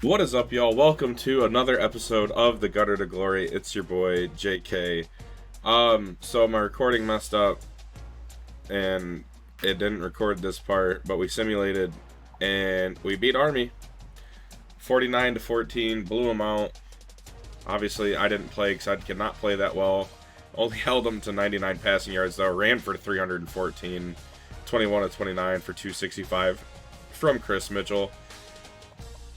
What is up, y'all? Welcome to another episode of The Gutter to Glory. It's your boy, JK. So my recording messed up, and it didn't record this part, but we simulated, and we beat Army. 49-14, blew them out. Obviously, I didn't play because I could not play that well. Only held them to 99 passing yards, though. Ran for 314, 21 of 29 for 265 from Chris Mitchell.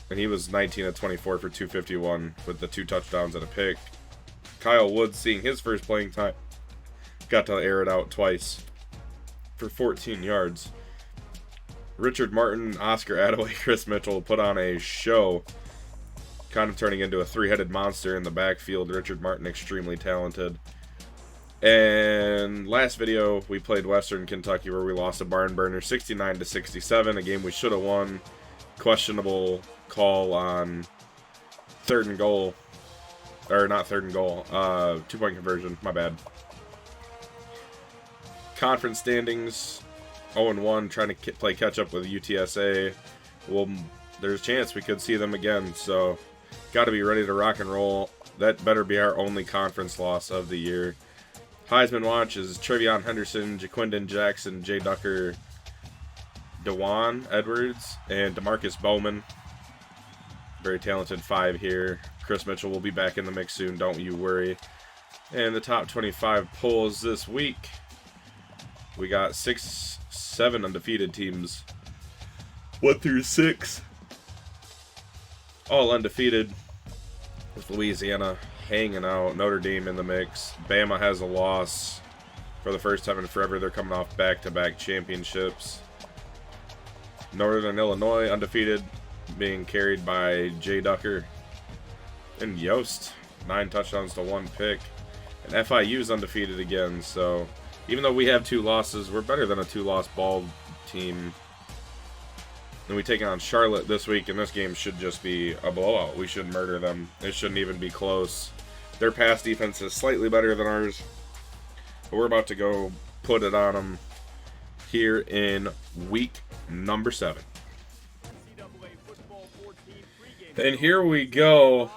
And he was 19 of 24 for 251 with the 2 touchdowns and a pick. Kyle Woods, seeing his first playing time, got to air it out twice for 14 yards. Richard Martin, Oscar Attaway, Chris Mitchell put on a show, kind of turning into a three-headed monster in the backfield. Richard Martin, extremely talented. And last video, we played Western Kentucky, where we lost a barn burner 69-67, a game we should have won. Questionable call on third and goal, or not third and goal, 2-point conversion, my bad. Conference standings, 0-1, trying to play catch up with UTSA. Well, there's a chance we could see them again, so got to be ready to rock and roll. That better be our only conference loss of the year. Heisman watch is Trevion Henderson, Jaquindon Jackson, Jay Ducker, Dewan Edwards, and DeMarcus Bowman. Very talented 5 here. Chris Mitchell will be back in the mix soon, don't you worry. And the top 25 polls this week, we got 7 undefeated teams. 1 through 6. All undefeated, with Louisiana hanging out. Notre Dame in the mix. Bama has a loss for the first time in forever. They're coming off back-to-back championships. Northern Illinois undefeated, being carried by Jay Ducker. And Yost, 9 touchdowns to 1 pick. And FIU's undefeated again, so even though we have 2 losses, we're better than a 2-loss ball team. And we take on Charlotte this week, and this game should just be a blowout. We should murder them. It shouldn't even be close. Their pass defense is slightly better than ours, but we're about to go put it on them here in week number 7. And here we go.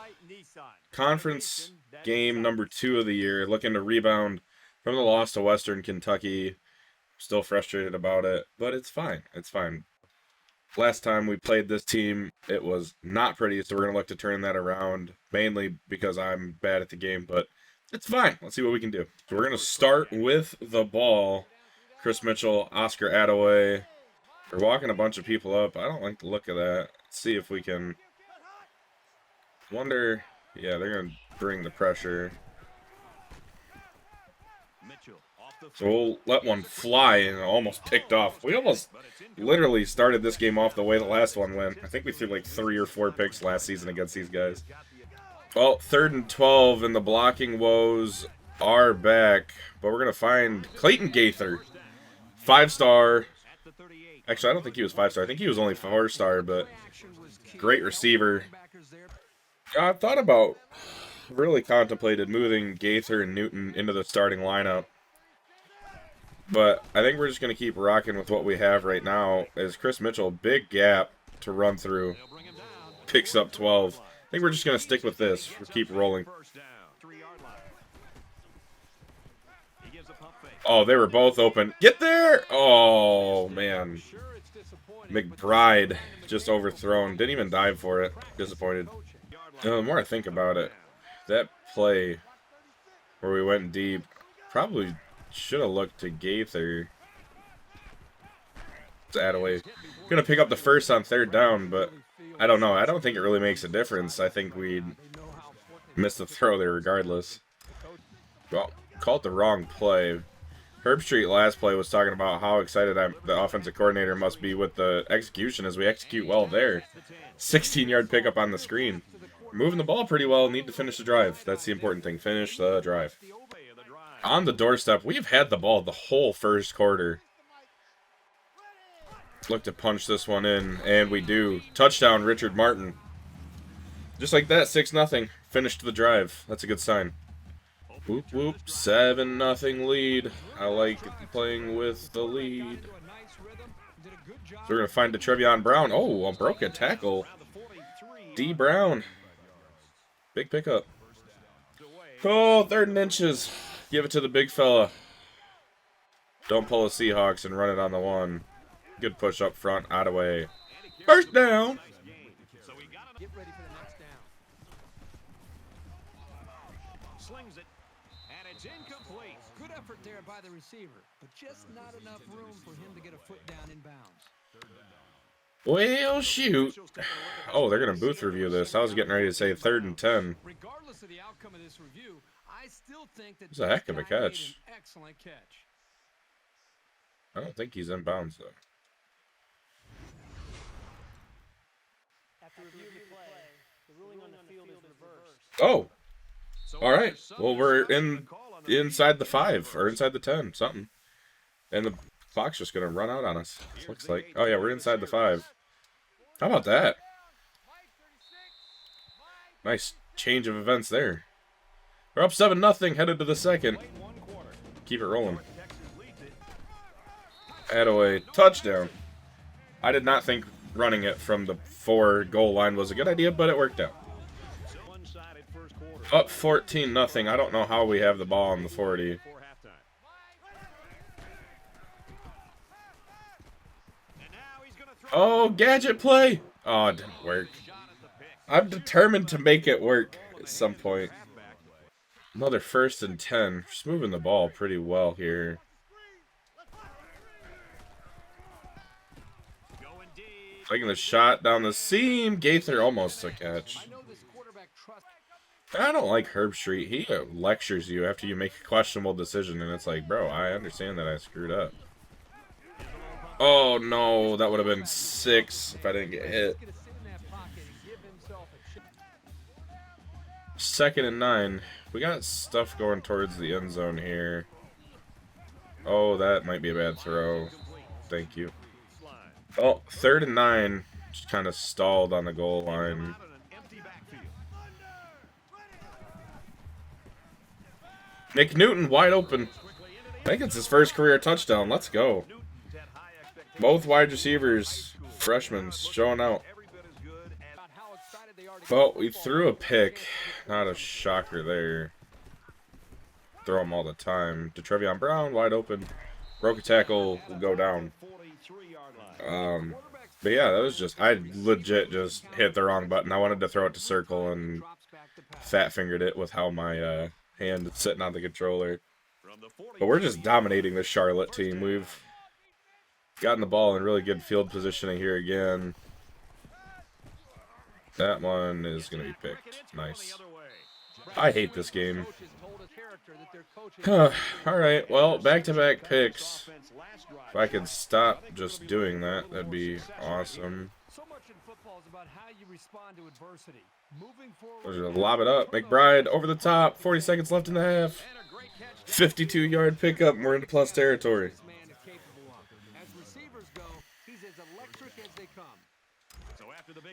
Conference game number 2 of the year. Looking to rebound from the loss to Western Kentucky. Still frustrated about it, but it's fine. It's fine. Last time we played this team, it was not pretty, so we're going to look to turn that around, mainly because I'm bad at the game, but it's fine. Let's see what we can do. So we're going to start with the ball. Chris Mitchell, Oscar Attaway. We're walking a bunch of people up. I don't like the look of that. Let's see if we can. Wonder. Yeah, they're going to bring the pressure. So we'll let one fly, and almost picked off. We almost literally started this game off the way the last one went. I think we threw like 3 or 4 picks last season against these guys. Well, 3rd and 12, and the blocking woes are back. But we're going to find Clayton Gaither. 5-star. Actually, I don't think he was 5-star. I think he was only 4-star, but great receiver. I thought about, really contemplated moving Gaither and Newton into the starting lineup. But I think we're just going to keep rocking with what we have right now. As Chris Mitchell, big gap to run through. Picks up 12. I think we're just going to stick with this. We'll keep rolling. Oh, they were both open. Get there! Oh, man. McBride just overthrown. Didn't even dive for it. Disappointed. The more I think about it, that play where we went deep probably should have looked to Gaither. It's Attaway. Gonna pick up the first on 3rd down, but I don't know. I don't think it really makes a difference. I think we'd miss the throw there regardless. Well, called the wrong play. Herb Street last play was talking about how excited the offensive coordinator must be with the execution as we execute well there. 16-yard pickup on the screen. We're moving the ball pretty well. Need to finish the drive. That's the important thing. Finish the drive. On the doorstep, we've had the ball the whole first quarter. Look to punch this one in, and we do. Touchdown, Richard Martin. Just like that, 6-0. Finished the drive. That's a good sign. Whoop, whoop. 7-0 lead. I like playing with the lead. So we're going to find the Trevion Brown. Oh, a broken tackle. D. Brown. Big pickup. Oh, 3rd and inches. Give it to the big fella. Don't pull a Seahawks and run it on the 1. Good push up front. Out of way. First down. Get ready for the next down. Slings it, and it's incomplete. Good effort there by the receiver, but just not enough room for him to get a foot down in bounds. Well, shoot. Oh, they're going to booth review this. I was getting ready to say 3rd and 10. Regardless of the outcome of this review, I still think that it's a heck of a catch. Excellent catch. I don't think he's in bounds, though. After review of the play, the ruling on the field is reversed. Oh. All right. Well, we're inside the 5 or inside the 10, something. And the clock's just going to run out on us. Looks like. Oh, yeah, we're inside the 5. How about that? Nice change of events there. We're up 7-0, headed to the 2nd. Keep it rolling. Attaway, touchdown. I did not think running it from the 4 goal line was a good idea, but it worked out. Up 14-0. I don't know how we have the ball on the 40. Oh, gadget play! Oh, it didn't work. I'm determined to make it work at some point. Another 1st and 10. Just moving the ball pretty well here. Taking the shot down the seam. Gaither almost a catch. I don't like Herb Street. He lectures you after you make a questionable decision, and it's like, bro, I understand that I screwed up. Oh, no, that would have been 6 if I didn't get hit. 2nd and 9. We got stuff going towards the end zone here. Oh, that might be a bad throw. Thank you. Oh, 3rd and 9. Just kind of stalled on the goal line. Nick Newton wide open. I think it's his first career touchdown. Let's go. Both wide receivers, freshmen, showing out. Well, we threw a pick. Not a shocker there. Throw them all the time. DeTrevion Brown, wide open. Broke a tackle, will go down. But yeah, that was just, I legit just hit the wrong button. I wanted to throw it to circle and fat fingered it with how my hand is sitting on the controller. But we're just dominating this Charlotte team. We've gotten the ball in really good field positioning here again. That one is going to be picked. Nice. I hate this game. Alright, well, back-to-back picks. If I could stop just doing that, that'd be awesome. We'll just lob it up. McBride over the top. 40 seconds left in the half. 52-yard pickup, and we're into plus territory.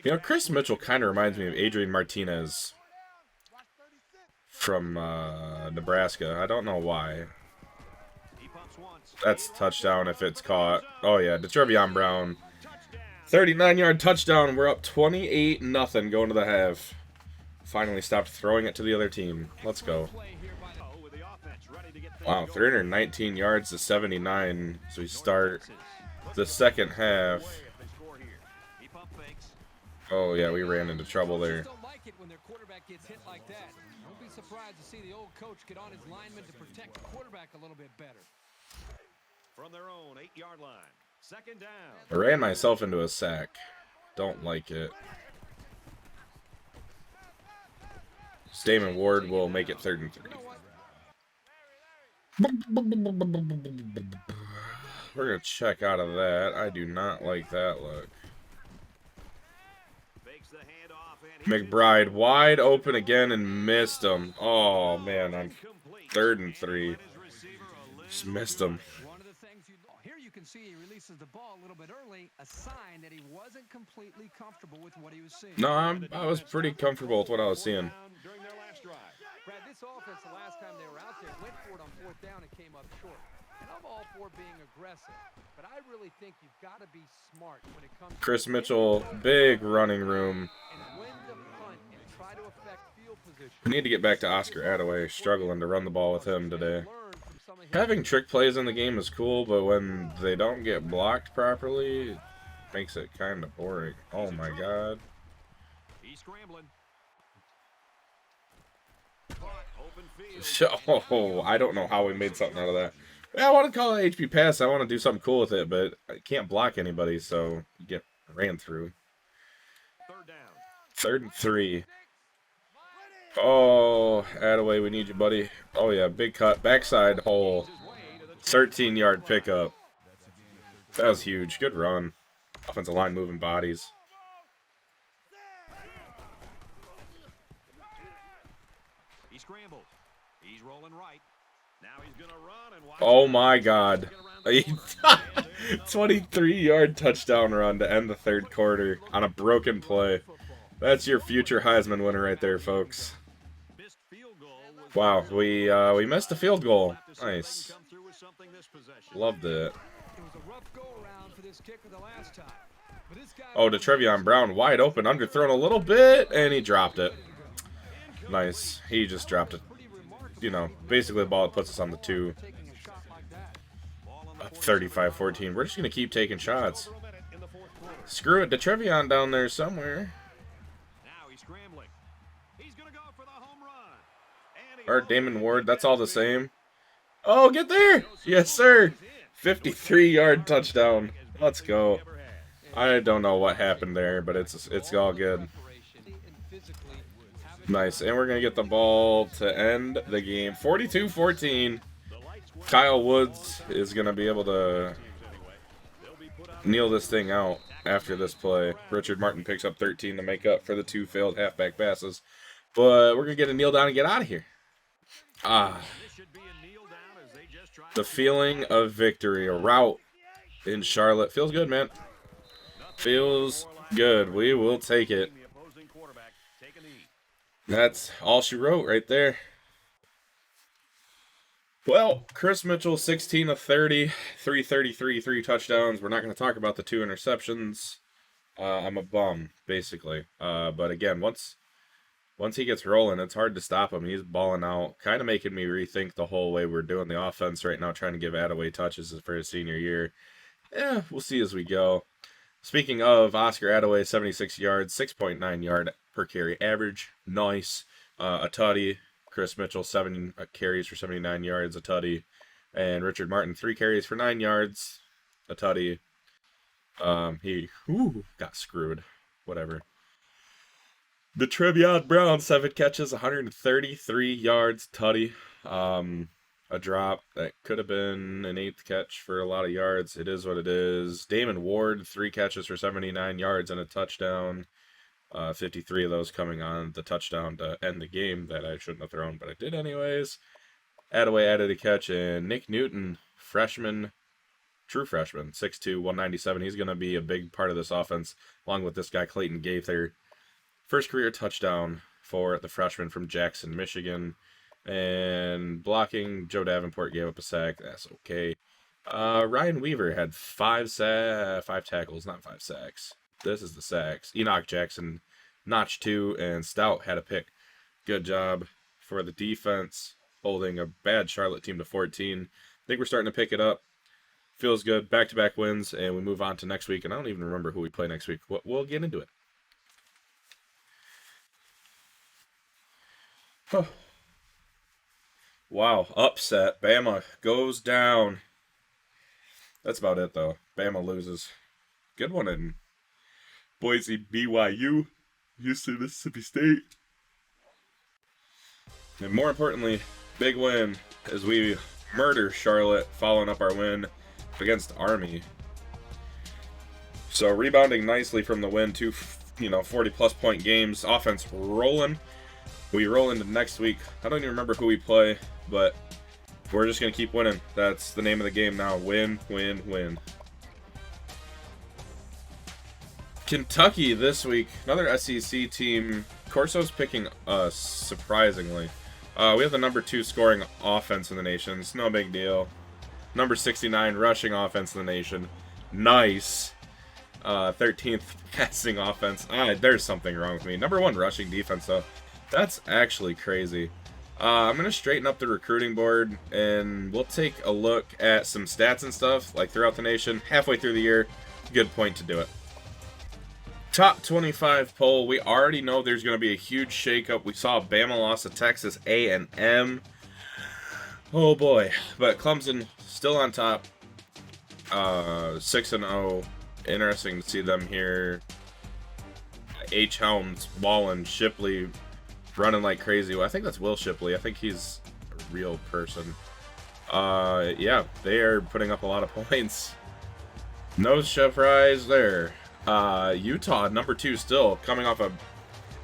You know, Chris Mitchell kind of reminds me of Adrian Martinez from Nebraska. I don't know why. That's touchdown if it's caught. Oh, yeah, DeTrevion Brown. 39-yard touchdown. We're up 28-0 going to the half. Finally stopped throwing it to the other team. Let's go. Wow, 319 yards to 79. So we start the second half. Oh, yeah, we ran into trouble there. Don't like it when their quarterback gets hit like that. Don't be surprised to see the old coach get on his lineman to protect the quarterback a little bit better. From their own 8-yard line, 2nd down. I ran myself into a sack. Don't like it. Damon Ward will make it 3rd and 3. We're going to check out of that. I do not like that look. McBride wide open again and missed him. Oh, man, on 3rd and 3. Just missed him. Here you can see he releases the ball a little bit early, a sign that he wasn't completely comfortable with what he was seeing. No, I was pretty comfortable with what I was seeing. Brad, this offense, the last time they were out there, went for it on 4th down and came up short. And I'm all for being aggressive, but I really think you've got to be smart when it comes to Chris Mitchell, big running room. and when to punt and try to affect field position. We need to get back to Oscar Attaway, struggling to run the ball with him today. Learn from some of his Having trick plays in the game is cool, but when they don't get blocked properly, it makes it kind of boring. Oh my god. He's scrambling. Oh, I don't know how we made something out of that. Yeah, I want to call it HP pass. I want to do something cool with it, but I can't block anybody, so you get ran through. 3rd down. 3rd and 3. Oh, Attaway, we need you, buddy. Oh yeah, big cut, backside hole, 13-yard pickup. That was huge. Good run. Offensive line moving bodies. He scrambled. He's rolling right. Now he's going to run and watch. Oh my god. 23-yard touchdown run to end the 3rd quarter on a broken play. That's your future Heisman winner right there, folks. Wow, we missed a field goal. Nice. Loved it. It was a rough go around for this kicker the last time. But this guy Oh, to Trevion Brown, wide open, underthrown a little bit, and he dropped it. Nice. He just dropped it. You know, basically the ball that puts us on the 2. taking a shot like that. 35-14. We're just going to keep taking shots. Screw it. DeTrevion down there somewhere. Now he's scrambling. He's going to go for the home run. And he Or Damon Ward. That's all the same. Oh, get there. Yes, sir. 53-yard touchdown. Let's go. I don't know what happened there, but it's all good. Nice. And we're going to get the ball to end the game. 42-14. Kyle Woods is going to be able to kneel this thing out after this play. Richard Martin picks up 13 to make up for the 2 failed halfback passes. But we're going to get a kneel down and get out of here. The feeling of victory. A rout in Charlotte. Feels good, man. Feels good. We will take it. That's all she wrote right there. Well, Chris Mitchell, 16 of 30, 333, 3 touchdowns. We're not going to talk about the 2 interceptions. I'm a bum, basically. But again, once he gets rolling, it's hard to stop him. He's balling out, kind of making me rethink the whole way we're doing the offense right now, trying to give Attaway touches for his senior year. Yeah, we'll see as we go. Speaking of Oscar Attaway, 76 yards, 6.9 yard per carry average. Nice. A tutty. Chris Mitchell, 7 carries for 79 yards, a tutty. And Richard Martin, 3 carries for 9 yards, a tutty. He got screwed. Whatever. The Trevion Brown, 7 catches, 133 yards, tutty. A drop that could have been an 8th catch for a lot of yards. It is what it is. Damon Ward, 3 catches for 79 yards and a touchdown. 53 of those coming on the touchdown to end the game that I shouldn't have thrown, but I did anyways. Attaway added a catch, and Nick Newton, freshman, true freshman, 6'2", 197. He's going to be a big part of this offense, along with this guy, Clayton Gaither. First career touchdown for the freshman from Jackson, Michigan. And blocking, Joe Davenport gave up a sack. That's okay. Ryan Weaver had 5 tackles, not 5 sacks. This is the sacks. Enoch Jackson notched 2, and Stout had a pick. Good job for the defense, holding a bad Charlotte team to 14. I think we're starting to pick it up. Feels good. Back-to-back wins, and we move on to next week. And I don't even remember who we play next week. We'll get into it. Wow, upset. Bama goes down. That's about it, though. Bama loses. Good one in Boise, BYU, Houston, Mississippi State. And more importantly, big win as we murder Charlotte, following up our win against Army. So rebounding nicely from the win, 2 40-plus point games. Offense rolling. We roll into next week. I don't even remember who we play, but we're just going to keep winning. That's the name of the game now. Win, win, win. Kentucky this week. Another SEC team. Corso's picking us, surprisingly. We have the number 2 scoring offense in the nation. It's no big deal. Number 69 rushing offense in the nation. Nice. 13th passing offense. There's something wrong with me. Number 1 rushing defense, though. That's actually crazy. I'm going to straighten up the recruiting board, and we'll take a look at some stats and stuff, like throughout the nation, halfway through the year. Good point to do it. Top 25 poll. We already know there's going to be a huge shakeup. We saw Bama loss to Texas A&M. Oh boy. But Clemson still on top. 6-0. Interesting to see them here. H. Helms, Wallen, Shipley running like crazy. Well, I think that's Will Shipley. I think he's a real person. Yeah, they are putting up a lot of points. No surprise there. Utah, number 2 still, coming off a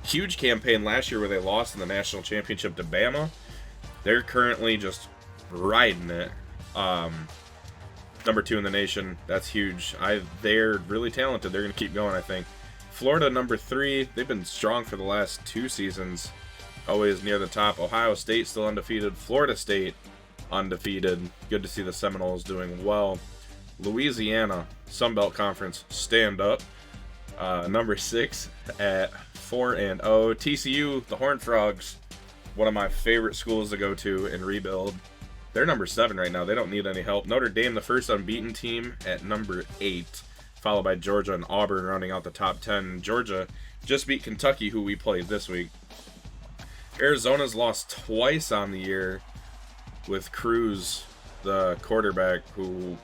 huge campaign last year where they lost in the national championship to Bama. They're currently just riding it. Number 2 in the nation. That's huge. They're really talented. They're going to keep going, I think. Florida, number 3. They've been strong for the last 2 seasons. Always near the top. Ohio State still undefeated. Florida State undefeated. Good to see the Seminoles doing well. Louisiana, Sunbelt Conference, stand up. Number 6 at 4-0. TCU, the Horned Frogs, one of my favorite schools to go to and rebuild. They're number 7 right now. They don't need any help. Notre Dame, the first unbeaten team, at number 8, followed by Georgia and Auburn rounding out the top 10. Georgia just beat Kentucky, who we played this week. Arizona's lost twice on the year with Cruz, the quarterback, who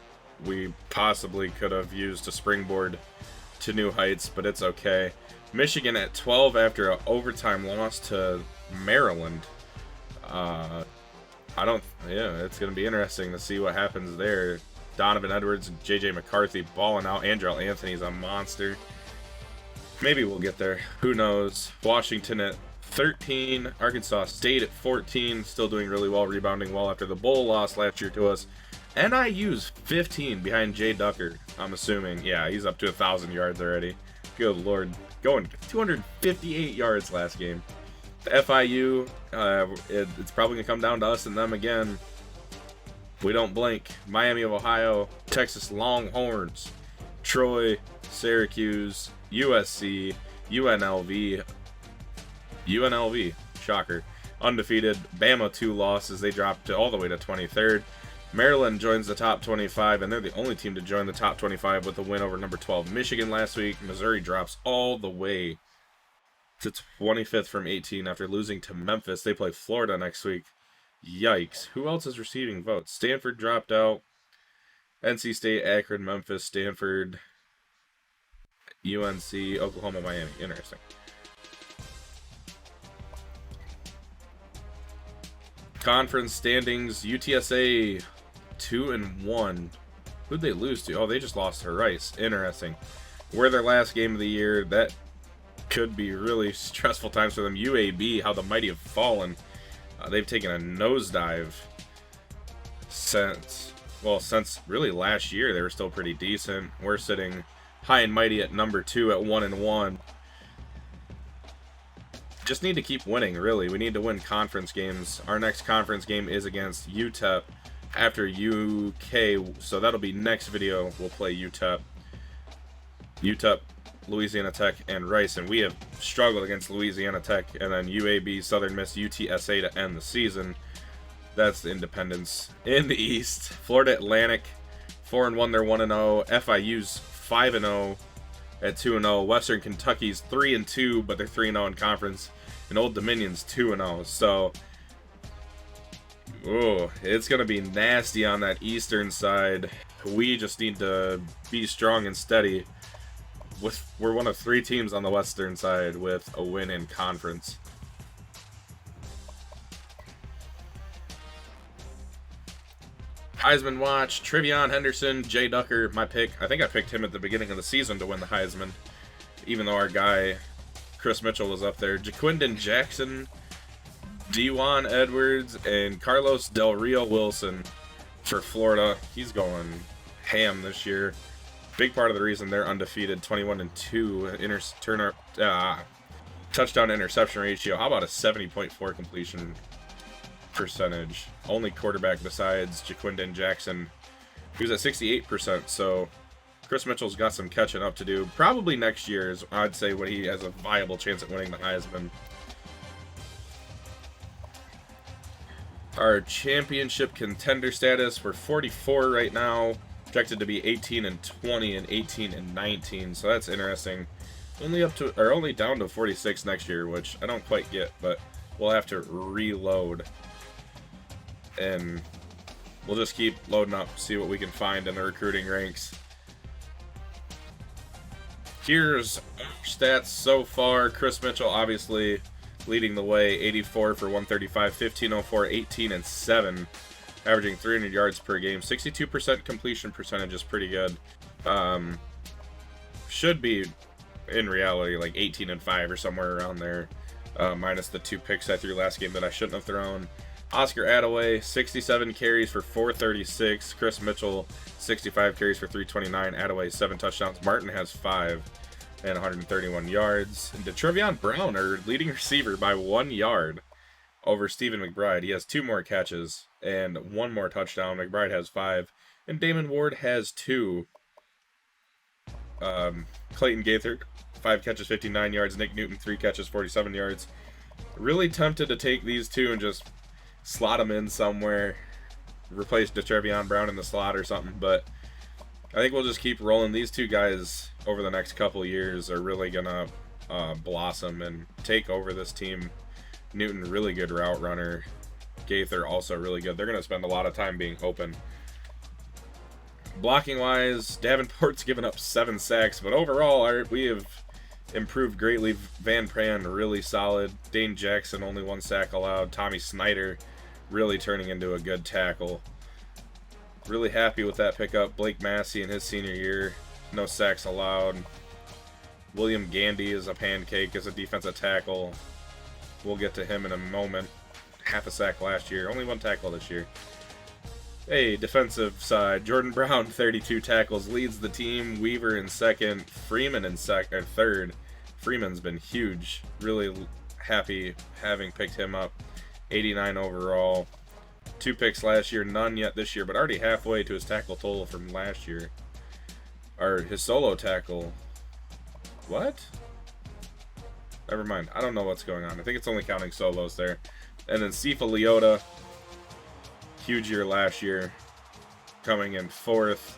we possibly could have used to springboard to new heights, but it's okay. Michigan at 12 after an overtime loss to Maryland. It's going to be interesting to see what happens there. Donovan Edwards and J.J. McCarthy balling out. Andrell Anthony's a monster. Maybe we'll get there. Who knows? Washington at 13. Arkansas State at 14. Still doing really well, rebounding well after the bowl loss last year to us. NIU's 15 behind Jay Ducker, I'm assuming. Yeah, he's up to 1,000 yards already. Good lord. Going 258 yards last game. The FIU, it's probably going to come down to us and them again. We don't blink. Miami of Ohio, Texas Longhorns, Troy, Syracuse, USC, UNLV, shocker, undefeated. Bama 2 losses. They dropped all the way to 23rd. Maryland joins the top 25, and they're the only team to join the top 25 with a win over number 12 Michigan last week. Missouri drops all the way to 25th from 18 after losing to Memphis. They play Florida next week. Yikes. Who else is receiving votes? Stanford dropped out. NC State, Akron, Memphis, Stanford, UNC, Oklahoma, Miami. Interesting. Conference standings, UTSA 2-1. Who'd they lose to? Oh, they just lost to Rice. Interesting. We're their last game of the year. That could be really stressful times for them. UAB, how the mighty have fallen. They've taken a nosedive since really last year. They were still pretty decent. We're sitting high and mighty at number 2 at 1-1. Just need to keep winning, really. We need to win conference games. Our next conference game is against UTEP after UK, so that'll be next video. We'll play UTEP, Louisiana Tech, and Rice, and we have struggled against Louisiana Tech, and then UAB, Southern Miss, UTSA to end the season. That's the Independence. In the East, Florida Atlantic, 4-1, they're 1-0. FIU's 5-0 at 2-0. Western Kentucky's 3-2, but they're 3-0 in conference. And Old Dominion's 2-0. So, it's going to be nasty on that eastern side. We just need to be strong and steady. We're one of 3 teams on the western side with a win in conference. Heisman watch, Trevion Henderson, Jay Ducker, my pick. I think I picked him at the beginning of the season to win the Heisman, even though our guy Chris Mitchell was up there. Jaquindon Jackson, Dewan Edwards, and Carlos Del Rio Wilson for Florida. He's going ham this year. Big part of the reason they're undefeated, 21-2 touchdown interception ratio. How about a 70.4 completion percentage. Only quarterback besides Jaquindon Jackson. He was at 68%, so Chris Mitchell's got some catching up to do. Probably next year is, I'd say, when he has a viable chance at winning the Heisman. Our championship contender status, we're 44 right now. Projected to be 18-20 and 18-19, so that's interesting. Only down to 46 next year, which I don't quite get, but we'll have to reload. And we'll just keep loading up, see what we can find in the recruiting ranks. Here's our stats so far. Chris Mitchell obviously leading the way, 84 for 135, 1504, 18-7, averaging 300 yards per game. 62% completion percentage is pretty good. Should be, in reality, like 18-5 or somewhere around there, minus the 2 picks I threw last game that I shouldn't have thrown. Oscar Attaway, 67 carries for 436. Chris Mitchell, 65 carries for 329. Attaway, 7 touchdowns. Martin has 5 and 131 yards. And DeTrevion Brown, our leading receiver, by 1 yard over Stephen McBride. He has 2 more catches and 1 more touchdown. McBride has 5. And Damon Ward has 2. Clayton Gaither, 5 catches, 59 yards. Nick Newton, 3 catches, 47 yards. Really tempted to take these 2 and just slot them in somewhere, replace DeTrevion Brown in the slot or something, but I think we'll just keep rolling. These 2 guys over the next couple years are really gonna blossom and take over this team. Newton, really good route runner. Gaither, also really good. They're gonna spend a lot of time being open. Blocking wise, Davenport's given up 7 sacks, but overall we have improved greatly. Van Pran, really solid. Dane Jackson, only 1 sack allowed. Tommy Snyder, really turning into a good tackle. Really happy with that pickup. Blake Massey in his senior year, no sacks allowed. William Gandy is a pancake as a defensive tackle. We'll get to him in a moment. Half a sack last year, only 1 tackle this year. Hey, defensive side, Jordan Brown, 32 tackles, leads the team. Weaver in second, Freeman in third. Freeman's been huge. Really happy having picked him up. 89 overall. 2 picks last year, none yet this year, but already halfway to his tackle total from last year. Or his solo tackle. What? Never mind. I don't know what's going on. I think it's only counting solos there. And then Sifa Leota, huge year last year, coming in 4th.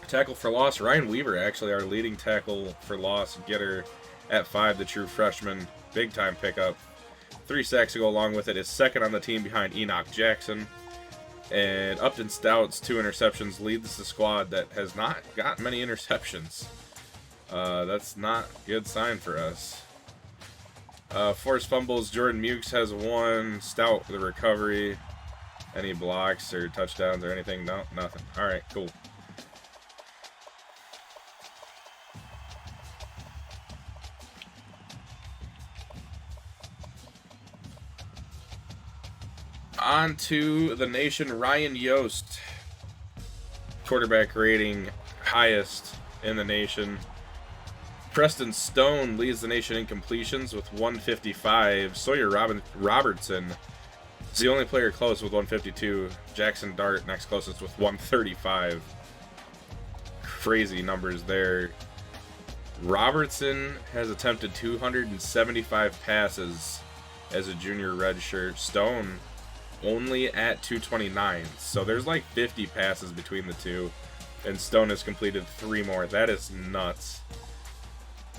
Tackle for loss, Ryan Weaver, actually our leading tackle for loss getter at 5, the true freshman. Big time pickup. 3 sacks to go along with it. Is second on the team behind Enoch Jackson. And Upton Stouts, 2 interceptions, leads the squad that has not got many interceptions. That's not a good sign for us. Forced fumbles, Jordan Mukes has 1. Stout, the recovery. Any blocks or touchdowns or anything? No, nothing. All right, cool. On to the nation, Ryan Yost. Quarterback rating, highest in the nation. Preston Stone leads the nation in completions with 155. Sawyer Robertson is the only player close with 152. Jackson Dart next closest with 135. Crazy numbers there. Robertson has attempted 275 passes as a junior redshirt. Stone only at 229. So there's like 50 passes between the two. And Stone has completed 3 more. That is nuts.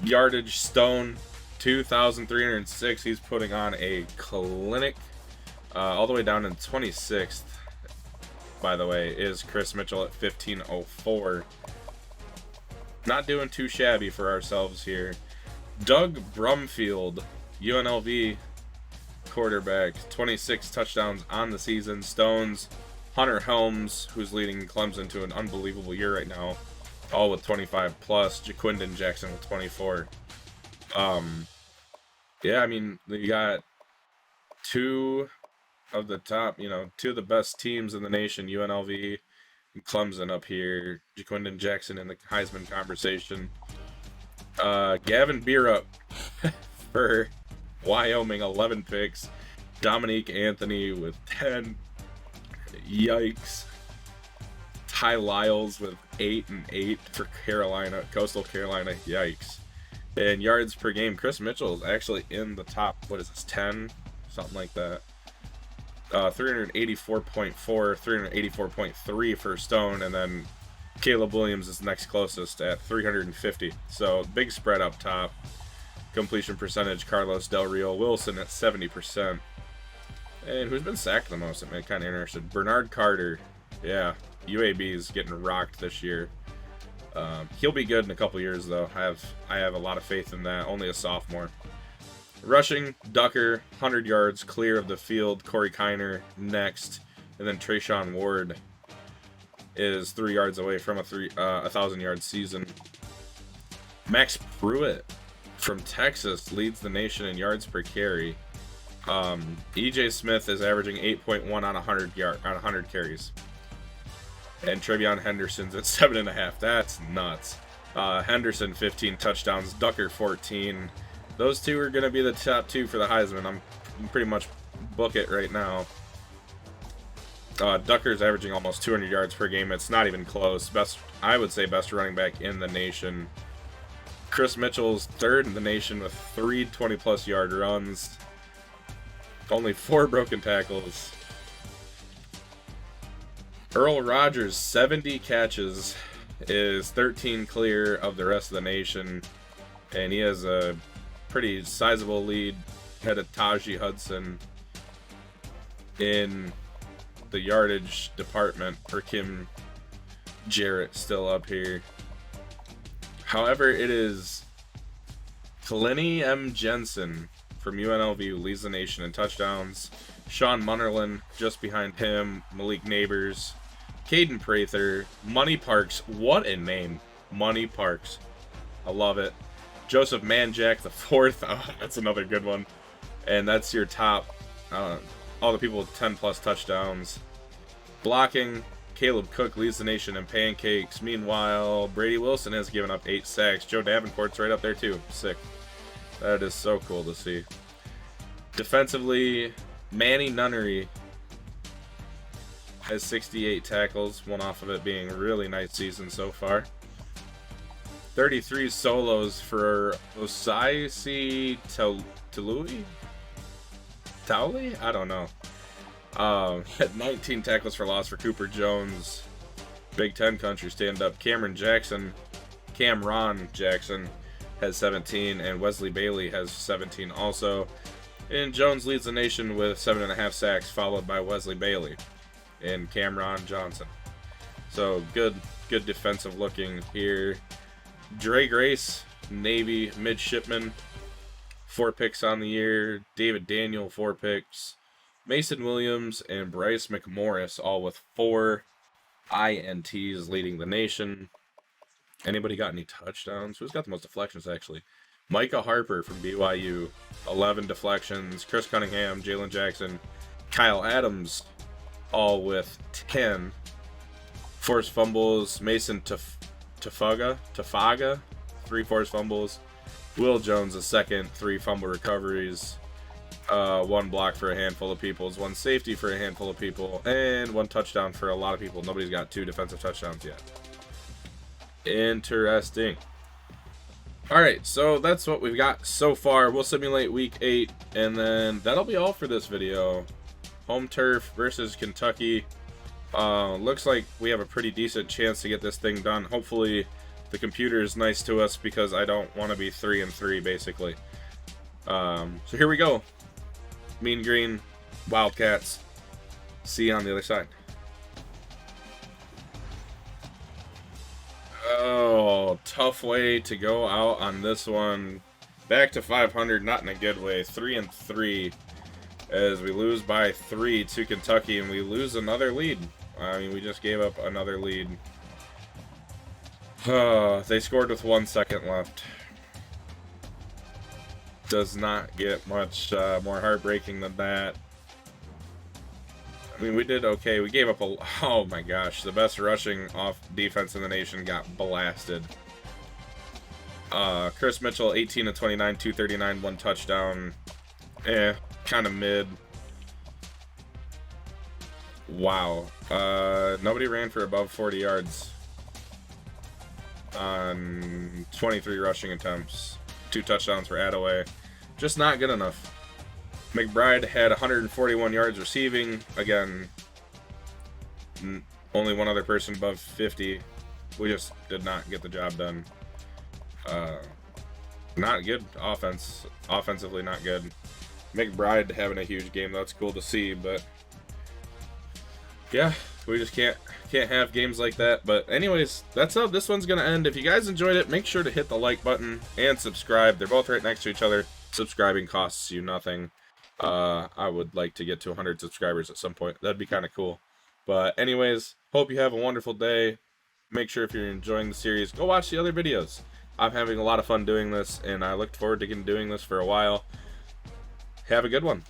Yardage, Stone, 2,306. He's putting on a clinic. All the way down in 26th, by the way, is Chris Mitchell at 1504. Not doing too shabby for ourselves here. Doug Brumfield, UNLV quarterback, 26 touchdowns on the season. Stones, Hunter Helms, who's leading Clemson to an unbelievable year right now, all with 25 plus. Jaquindon Jackson with 24. Yeah, I mean, you got 2 of the top, 2 of the best teams in the nation, UNLV and Clemson up here. Jaquindon Jackson in the Heisman conversation. Gavin Bierup for Wyoming, 11 picks. Dominique Anthony with 10. Yikes. Ty Lyles with 8 and 8 for Carolina, Coastal Carolina. Yikes. And yards per game, Chris Mitchell is actually in the top, what is this, 10? Something like that. 384.4, 384.3 for Stone, and then Caleb Williams is next closest at 350. So big spread up top. Completion percentage, Carlos Del Rio Wilson at 70%. And who's been sacked the most? I'm kind of interested. Bernard Carter. Yeah, UAB is getting rocked this year. He'll be good in a couple years, though. I have a lot of faith in that. Only a sophomore. Rushing, Ducker, 100 yards, clear of the field. Corey Kiner next. And then Trayshawn Ward is 3 yards away from a 1,000-yard season. Max Pruitt from Texas leads the nation in yards per carry. EJ Smith is averaging 8.1 on 100 carries. And Trevion Henderson's at 7.5. That's nuts. Henderson 15 touchdowns, Ducker 14. Those two are going to be the top two for the Heisman. I'm pretty much book it right now. Ducker's averaging almost 200 yards per game. It's not even close. I would say best running back in the nation. Chris Mitchell's third in the nation with 3 20-plus yard runs. Only 4 broken tackles. Earl Rogers, 70 catches, is 13 clear of the rest of the nation, and he has a pretty sizable lead ahead of Tajee Hudson in the yardage department. For Kim Jarrett still up here. However, it is Kaleni M. Jensen from UNLV who leads the nation in touchdowns. Sean Munnerlin just behind him. Malik Neighbors. Caden Prather. Money Parks. What a name. Money Parks. I love it. Joseph Manjack the fourth. Oh, that's another good one. And that's your top. All the people with 10-plus touchdowns. Blocking. Caleb Cook leads the nation in pancakes. Meanwhile, Brady Wilson has given up 8 sacks. Joe Davenport's right up there too. Sick. That is so cool to see. Defensively, Manny Nunnery has 68 tackles, one off of it being a really nice season so far. 33 solos for Osaisi Tauli? I don't know. Had 19 tackles for loss for Cooper Jones. Big Ten country stand up. Cameron Jackson has 17, and Wesley Bailey has 17 also. And Jones leads the nation with 7.5 sacks, followed by Wesley Bailey and Cameron Johnson. So good defensive looking here. Dre Grace, Navy midshipman, 4 picks on the year. David Daniel, 4 picks. Mason Williams and Bryce McMorris, all with 4 INTs, leading the nation. Anybody got any touchdowns? Who's got the most deflections, actually? Micah Harper from BYU, 11 deflections. Chris Cunningham, Jalen Jackson, Kyle Adams, all with 10. Forced fumbles. Mason Tafaga, 3 forced fumbles. Will Jones, a second, 3 fumble recoveries. 1 block for a handful of people, 1 safety for a handful of people, and 1 touchdown for a lot of people. Nobody's got 2 defensive touchdowns yet. Interesting. Alright, so that's what we've got so far. We'll simulate week 8, and then that'll be all for this video. Home turf versus Kentucky. Looks like we have a pretty decent chance to get this thing done. Hopefully the computer is nice to us, because I don't want to be 3-3 basically. So here we go. Mean Green, Wildcats. See you on the other side. Oh, tough way to go out on this one. Back to 500, not in a good way. 3-3 as we lose by 3 to Kentucky, and we lose another lead. I mean, we just gave up another lead. They scored with 1 second left. Does not get much more heartbreaking than that. I mean, we did okay. We gave up oh my gosh, the best rushing off defense in the nation got blasted. Chris Mitchell, 18 of 29, 239, 1 touchdown. Kind of mid. Wow. Nobody ran for above 40 yards on 23 rushing attempts. 2 touchdowns for Attaway. Just not good enough. McBride had 141 yards receiving. Again, only one other person above 50. We just did not get the job done. Not good offense. Offensively, not good. McBride having a huge game. That's cool to see, but yeah, we just can't have games like that. But anyways, that's how this one's gonna end. If you guys enjoyed it, make sure to hit the like button and subscribe. They're both right next to each other. Subscribing costs you nothing. I would like to get to 100 subscribers at some point. That'd be kind of cool. But anyways, hope you have a wonderful day. Make sure if you're enjoying the series, go watch the other videos. I'm having a lot of fun doing this, and I look forward to doing this for a while. Have a good one.